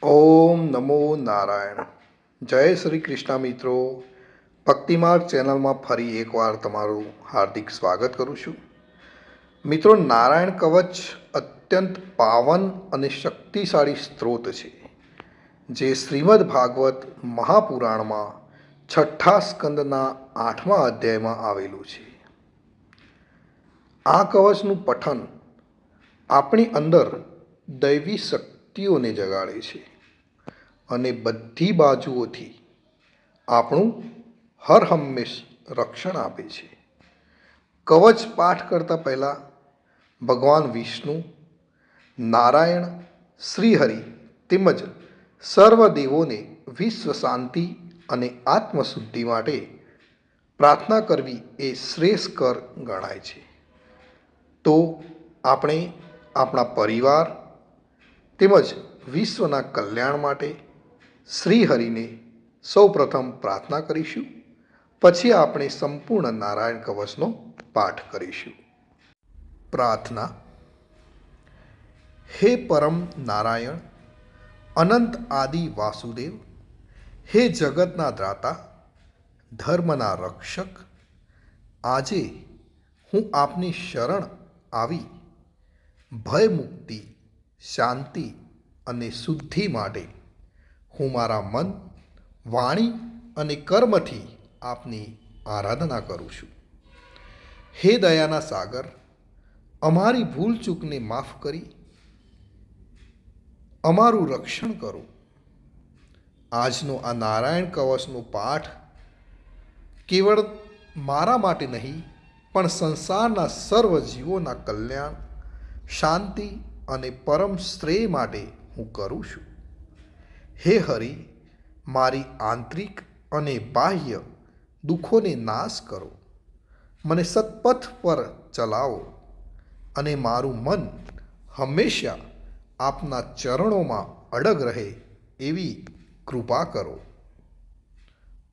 ઓમ નમો નારાયણ. જય શ્રી કૃષ્ણ મિત્રો. ભક્તિમાર્ગ ચેનલમાં ફરી એકવાર તમારું હાર્દિક સ્વાગત કરું છું. મિત્રો, નારાયણ કવચ અત્યંત પાવન અને શક્તિશાળી સ્ત્રોત છે, જે શ્રીમદ ભાગવત મહાપુરાણમાં છઠ્ઠા સ્કંદના 8મા અધ્યાયમાં આવેલું છે. આ કવચનું પઠન આપણી અંદર દૈવી શક્તિઓને જગાડે છે અને બધી બાજુઓથી આપણું હર હંમેશ રક્ષણ આપે છે. કવચ પાઠ કરતાં પહેલાં ભગવાન વિષ્ણુ, નારાયણ, શ્રીહરિ તેમજ સર્વ દેવોને વિશ્વ શાંતિ અને આત્મશુદ્ધિ માટે પ્રાર્થના કરવી એ શ્રેષ્ઠ કર ગણાય છે. તો આપણે આપણા પરિવાર તેમજ વિશ્વના કલ્યાણ માટે શ્રીહરિને સૌપ્રથમ પ્રાર્થના કરીશું. પછી આપણે સંપૂર્ણ નારાયણ કવચનો પાઠ કરીશું. પ્રાર્થના. હે પરમ નારાયણ, અનંત આદિ વાસુદેવ, હે જગતના દ્રાતા, ધર્મના રક્ષક, આજે હું આપની શરણ આવી ભય મુક્તિ, શાંતિ અને શુદ્ધિ માટે હું મારા મન, વાણી અને કર્મથી આપની આરાધના કરું છું. હે દયાના સાગર, અમારી ભૂલ ચૂકને માફ કરી અમારું રક્ષણ કરો. આજનો આ નારાયણ કવચનો પાઠ કેવળ મારા માટે નહીં, પણ સંસારના સર્વ જીવોના કલ્યાણ, શાંતિ અને પરમ શ્રેય માટે હું કરું છું. હે હરિ, મારી આંતરિક અને બાહ્ય દુઃખોને નાશ કરો, મને સત્પથ પર ચલાવો અને મારું મન હંમેશા આપના ચરણોમાં અડગ રહે એવી કૃપા કરો.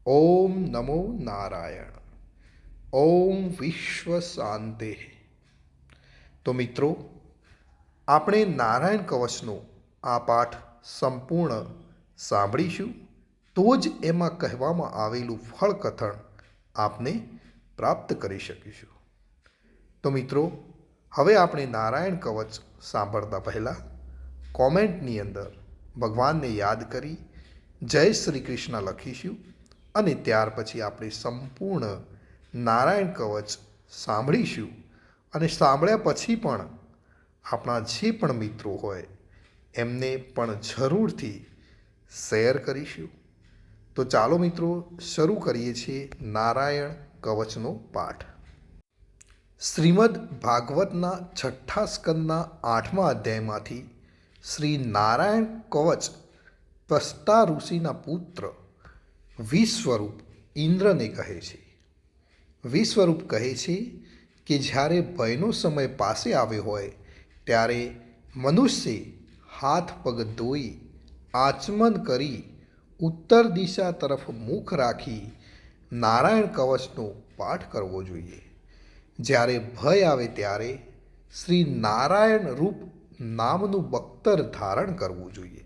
ઓમ નમો નારાયણ. ઓમ વિશ્વ શાંતિ. તો મિત્રો, આપણે નારાયણ કવચનો આ પાઠ સંપૂર્ણ સાંભળીશું, તો જ એમાં કહેવામાં આવેલું ફળકથન આપને પ્રાપ્ત કરી શકીશું. તો મિત્રો, હવે આપણે નારાયણ કવચ સાંભળતા પહેલાં કોમેન્ટની અંદર ભગવાનને યાદ કરી જય શ્રી કૃષ્ણ લખીશું અને ત્યાર પછી આપણે સંપૂર્ણ નારાયણ કવચ સાંભળીશું. અને સાંભળ્યા પછી પણ આપણા જે પણ મિત્રો હોય એમને પણ જરૂરથી શેર કરીશું. તો ચાલો મિત્રો, શરૂ કરીએ છીએ નારાયણ કવચનો પાઠ. શ્રીમદ ભાગવતના છઠ્ઠા સ્કંદના 8મા અધ્યાયમાંથી શ્રી નારાયણ કવચ ત્વષ્ટા ઋષિના પુત્ર વિશ્વરૂપ ઇન્દ્રને કહે છે. વિશ્વરૂપ કહે છે કે જ્યારે ભયનો સમય પાસે આવ્યો હોય ત્યારે મનુષ્ય હાથ પગ ધોઈ આચમન કરી ઉત્તર દિશા તરફ મુખ રાખી નારાયણ કવચનો પાઠ કરવો જોઈએ. જ્યારે ભય આવે ત્યારે શ્રી નારાયણ રૂપ નામનું બખ્તર ધારણ કરવું જોઈએ.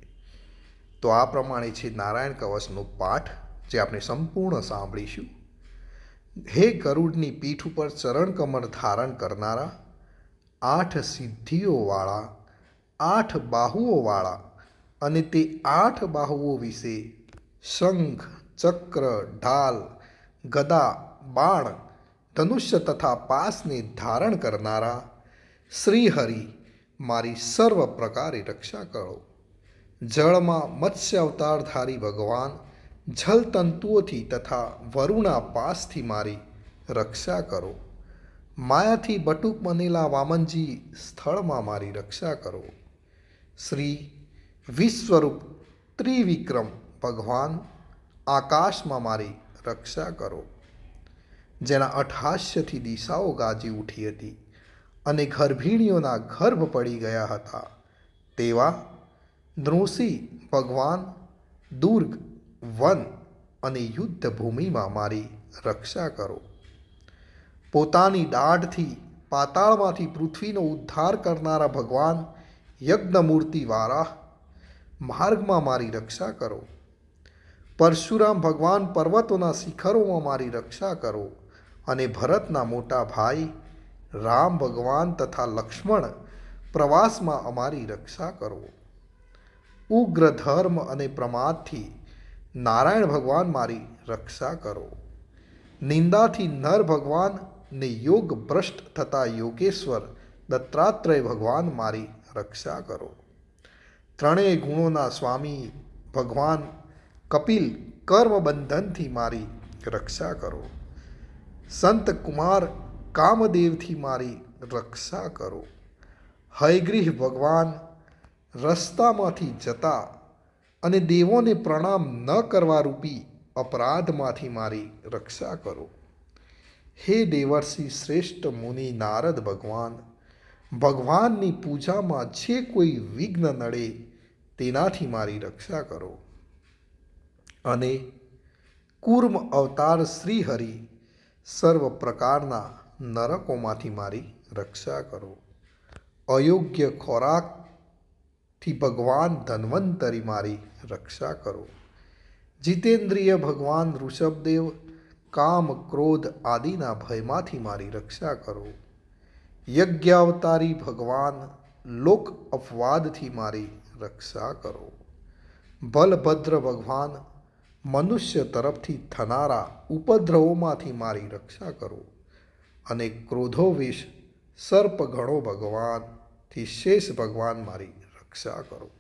તો આ પ્રમાણે છે નારાયણ કવચનો પાઠ, જે આપણે સંપૂર્ણ સાંભળીશું. હે ગરુડની પીઠ ઉપર ચરણ કમર ધારણ કરનારા, 8 સિદ્ધિઓવાળા, 8 બાહુઓવાળા અને તે 8 બાહુઓ વિશે શંખ, ચક્ર, ઢાલ, ગદા, બાણ, ધનુષ્ય તથા પાસને ધારણ કરનારા શ્રીહરિ, મારી સર્વ પ્રકારે રક્ષા કરો. જળમાં મત્સ્ય અવતારધારી ભગવાન જલતંતુઓથી તથા વરુણા પાસથી મારી રક્ષા કરો. માયાથી બટુક બનેલા વામનજી સ્થળમાં મારી રક્ષા કરો. શ્રી વિશ્વરૂપ ત્રિવિક્રમ ભગવાન આકાશમાં મારી રક્ષા કરો. જેના અટ્ટહાસ્યથી દિશાઓ ગાજી ઉઠી હતી અને ગર્ભિણીઓના ગર્ભ પડી ગયા હતા, તેવા નૃસિંહ ભગવાન દુર્ગ, વન અને યુદ્ધ ભૂમિમાં મારી રક્ષા કરો. પોતાની દાઢથી પાતાળમાંથી પૃથ્વીનો ઉદ્ધાર કરનારા ભગવાન યજ્ઞમૂર્તિ વારાહ, માર્ગમાં મારી રક્ષા કરો. પરશુરામ ભગવાન પર્વતોના શિખરોમાં મારી રક્ષા કરો અને ભરતના મોટા ભાઈ રામ ભગવાન તથા લક્ષ્મણ પ્રવાસમાં અમારી રક્ષા કરો. ઉગ્ર ધર્મ અને પ્રમાદથી નારાયણ ભગવાન મારી રક્ષા કરો. નિંદાથી નર ભગવાન ને યોગ ભ્રષ્ટ થતા યોગેશ્વર દત્તાત્રેય ભગવાન મારી રક્ષા કરો. ત્રણેય ગુણોના સ્વામી ભગવાન કપિલ કર્મબંધનથી મારી રક્ષા કરો. સંત કુમાર કામદેવથી મારી રક્ષા કરો. હયગ્રીવ ભગવાન રસ્તામાંથી જતા અને દેવોને પ્રણામ ન કરવા રૂપી અપરાધમાંથી મારી રક્ષા કરો. હે દેવર્ષિ શ્રેષ્ઠ મુનિ નારદ ભગવાન, ભગવાનની પૂજામાં જે કોઈ વિઘ્ન નડે તેનાથી મારી રક્ષા કરો. અને કૂર્મ અવતાર શ્રીહરિ સર્વ પ્રકારના નરકોમાંથી મારી રક્ષા કરો. અયોગ્ય ખોરાકથી ભગવાન ધન્વંતરી મારી રક્ષા કરો. જીતેન્દ્રિય ભગવાન ઋષભદેવ કામ ક્રોધ આદિના ભયમાંથી મારી રક્ષા કરો. યજ્ઞાવતારી ભગવાન લોક અપવાદથી મારી રક્ષા કરો. બલભદ્ર ભગવાન મનુષ્ય તરફથી થનારા ઉપદ્રવોમાંથી મારી રક્ષા કરો. અને ક્રોધોવેશ સર્પગણો ભગવાનથી શેષ ભગવાન મારી રક્ષા કરો.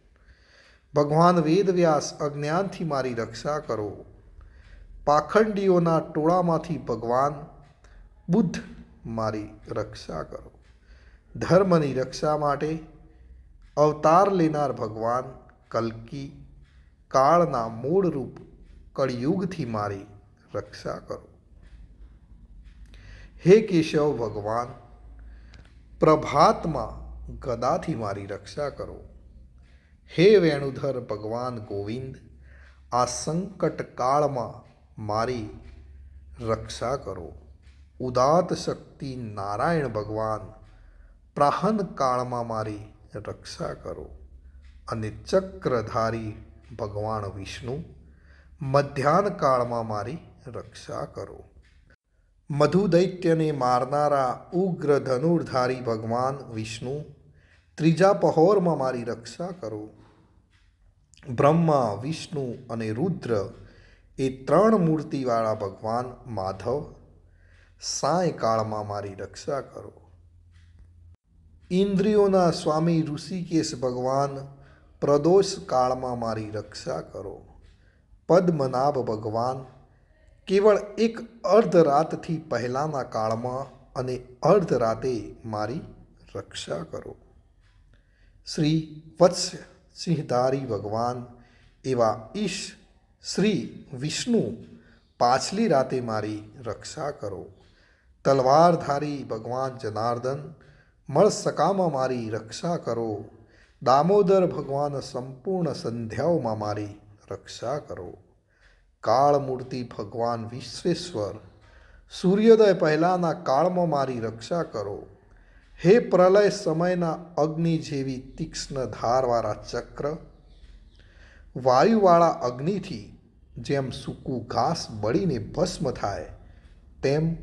ભગવાન વેદવ્યાસ અજ્ઞાનથી મારી રક્ષા કરો. પાખંડીઓના ટોળામાંથી ભગવાન બુદ્ધ મારી રક્ષા કરો. ધર્મની રક્ષા માટે અવતાર લેનાર ભગવાન કલ્કી કાળના મૂળ રૂપ કળિયુગથી મારી રક્ષા કરો. હે કેશવ ભગવાન પ્રભાતમાં ગદાથી મારી રક્ષા કરો. હે વેણુધર ભગવાન ગોવિંદ આ સંકટ કાળમાં મારી રક્ષા કરો. ઉદાત શક્તિ નારાયણ ભગવાન પ્રાહન કાળમાં મારી રક્ષા કરો. અને ચક્રધારી ભગવાન વિષ્ણુ મધ્યાહન કાળમાં મારી રક્ષા કરો. મધુ દૈત્યને મારનારા ઉગ્ર ધનુર્ધારી ભગવાન વિષ્ણુ ત્રીજા પહોરમાં મારી રક્ષા કરો. બ્રહ્મા વિષ્ણુ અને રુદ્ર એ ત્રણ મૂર્તિવાળા ભગવાન માધવ સાયંકાળમાં મારી રક્ષા કરો. ઇન્દ્રિયોના સ્વામી ઋષિકેશ ભગવાન પ્રદોષ કાળમાં મારી રક્ષા કરો. પદ્મનાભ ભગવાન કેવળ એક અર્ધરાતથી પહેલાંના કાળમાં અને અર્ધરાતે મારી રક્ષા કરો. શ્રી વત્સ સિંહધારી ભગવાન એવા ઈશ શ્રી વિષ્ણુ પાછલી રાતે મારી રક્ષા કરો. તલવારધારી ભગવાન જનાર્દન મળસકામાં મારી રક્ષા કરો. દામોદર ભગવાન સંપૂર્ણ સંધ્યાઓમાં મારી રક્ષા કરો. કાળમૂર્તિ ભગવાન વિશ્વેશ્વર સૂર્યોદય પહેલાંના કાળમાં મારી રક્ષા કરો. હે પ્રલય સમયના અગ્નિ જેવી તીક્ષ્ણ ધારવાળા ચક્ર, વાયુવાળા અગ્નિથી જેમ સૂકું ઘાસ બળીને ભસ્મ થાય તેમ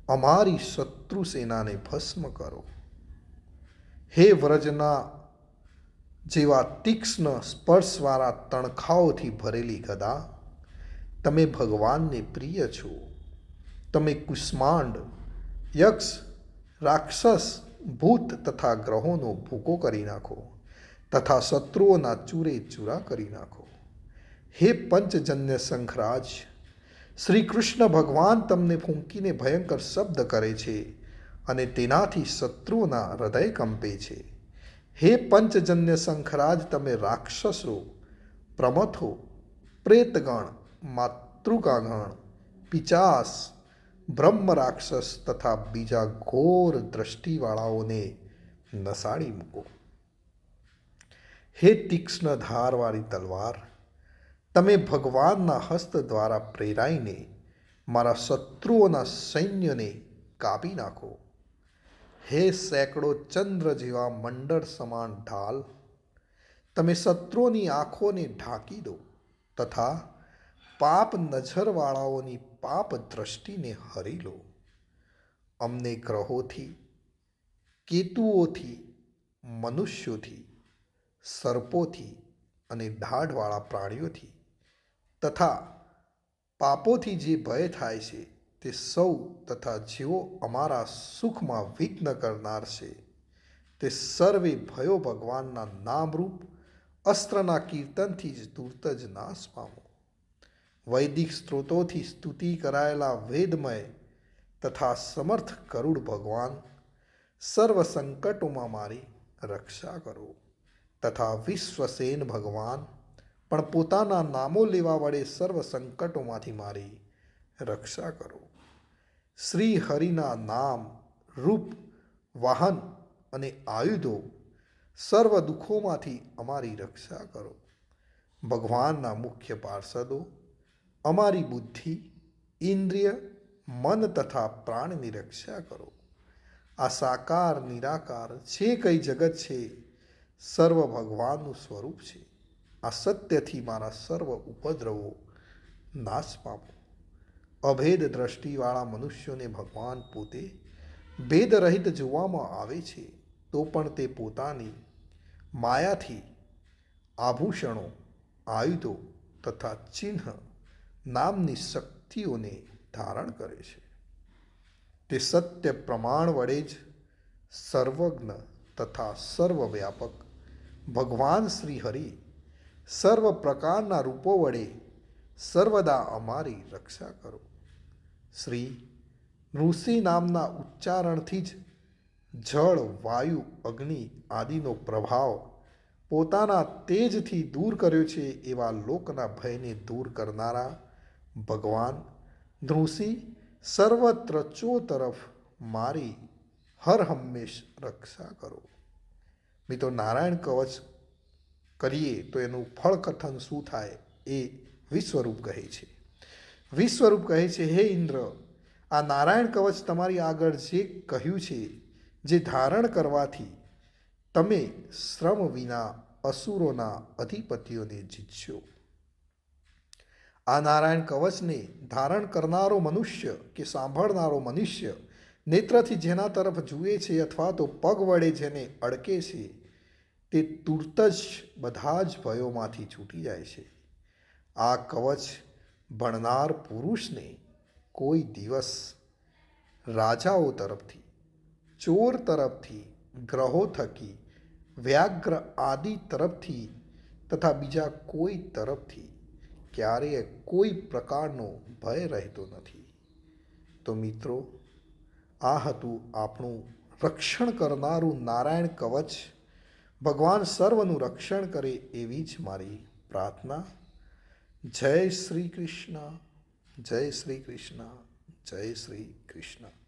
અમારી શત્રુ સેનાને ભસ્મ કરો. હે વ્રજના જેવા તીક્ષ્ણ સ્પર્શવાળા તણખાઓથી ભરેલી ગદા, તમે ભગવાનને પ્રિય છો. તમે કુષ્માંડ યક્ષ રાક્ષસ ભૂત તથા ગ્રહોનો ભૂકો કરી નાખો તથા શત્રુઓના ચૂરે ચૂરા કરી નાખો. હે પંચજન્ય શંખરાજ, શ્રી કૃષ્ણ ભગવાન તમને ફૂંકીને ભયંકર શબ્દ કરે છે અને તેનાથી શત્રુઓના હૃદય કંપે છે. હે પંચજન્ય શંખરાજ, તમે રાક્ષસો, પ્રમથો, પ્રેતગણ, માતૃકાગણ, પિચાસ, બ્રહ્મ રાક્ષસ તથા બીજા ઘોર દ્રષ્ટિવાળાઓને નસાડી મૂકો. હે તીક્ષ્ણ ધારવાળી તલવાર, તમે ભગવાનના હસ્ત દ્વારા પ્રેરાઈને મારા શત્રુઓના સૈન્યને કાપી નાખો. હે સેંકડો ચંદ્ર જેવા મંડળ સમાન ઢાલ, તમે શત્રુઓની આંખોને ઢાંકી દો તથા પાપ નજરવાળાઓની પાપ દ્રષ્ટિને હરી લો. અમને ગ્રહોથી, કેતુઓથી, મનુષ્યોથી, સર્પોથી અને દાઢવાળા પ્રાણીઓથી તથા પાપોથી જે ભય થાય છે તે સૌ તથા જેઓ અમારા સુખમાં વિઘ્ન કરનાર છે તે સર્વે ભયો ભગવાનના નામરૂપ અસ્ત્રના કીર્તનથી જ તુરત જ નાશ પામો. વૈદિક સ્ત્રોતોથી સ્તુતિ કરાયેલા વેદમય તથા સમર્થ ગરુડ ભગવાન સર્વ સંકટોમાં મારી રક્ષા કરો તથા વિશ્વસેન ભગવાન પણ પોતાના નામો લેવા વડે સર્વ સંકટોમાંથી મારી રક્ષા કરો. શ્રી હરિના નામ, રૂપ, વાહન અને આયુધો સર્વ દુઃખોમાંથી અમારી રક્ષા કરો. ભગવાનના મુખ્ય પાર્ષદો અમારી બુદ્ધિ, ઇન્દ્રિય, મન તથા પ્રાણની રક્ષા કરો. આ સાકાર નિરાકાર જે કંઈ જગત છે સર્વ ભગવાનનું સ્વરૂપ છે. આ સત્યથી મારા સર્વ ઉપદ્રવો નાશ પામો. અભેદ દ્રષ્ટિવાળા મનુષ્યોને ભગવાન પોતે ભેદરહિત જોવામાં આવે છે તો પણ તે પોતાની માયાથી આભૂષણો, આયુધો તથા ચિહ્ન નામની શક્તિઓને ધારણ કરે છે. તે સત્ય પ્રમાણ વડે જ સર્વજ્ઞ તથા સર્વવ્યાપક ભગવાન શ્રી હરિ સર્વ પ્રકારના રૂપો વડે સર્વદા અમારી રક્ષા કરો. શ્રી ઋષિ નામના ઉચ્ચારણથી જ જળ, વાયુ, અગ્નિ આદિનો પ્રભાવ પોતાના તેજથી દૂર કર્યો છે એવા લોકના ભયને દૂર કરનારા ભગવાન ઋષિ સર્વત્ર તરફ મારી હર હંમેશ રક્ષા કરો. મિત્રો, નારાયણ કવચ કરીએ તો એનું ફળ કથન શું થાય એ વિશ્વરૂપ કહે છે. વિશ્વરૂપ કહે છે, હે ઇન્દ્ર, આ નારાયણ કવચ તમારી આગળ જે કહ્યું છે, જે ધારણ કરવાથી તમે શ્રમ વિના અસુરોના અધિપતિઓને જીતશો. આ નારાયણ કવચને ધારણ કરનારો મનુષ્ય કે સાંભળનારો મનુષ્ય નેત્રથી જેના તરફ જુએ છે અથવા તો પગ વડે જેને અડકે છે તે તુરત જ બધા જ ભયોમાંથી છૂટી જાય છે. આ કવચ ભણનાર પુરુષને કોઈ દિવસ રાજાઓ તરફથી, ચોર તરફથી, ગ્રહો થકી, વ્યાઘ્ર આદિ તરફથી તથા બીજા કોઈ તરફથી ક્યારેય કોઈ પ્રકારનો ભય રહેતો નથી. તો મિત્રો, આ હતું આપણું રક્ષણ કરનારું નારાયણ કવચ. ભગવાન સર્વનું રક્ષણ કરે એવી જ મારી પ્રાર્થના. જય શ્રી કૃષ્ણ, જય શ્રી કૃષ્ણ, જય શ્રી કૃષ્ણ.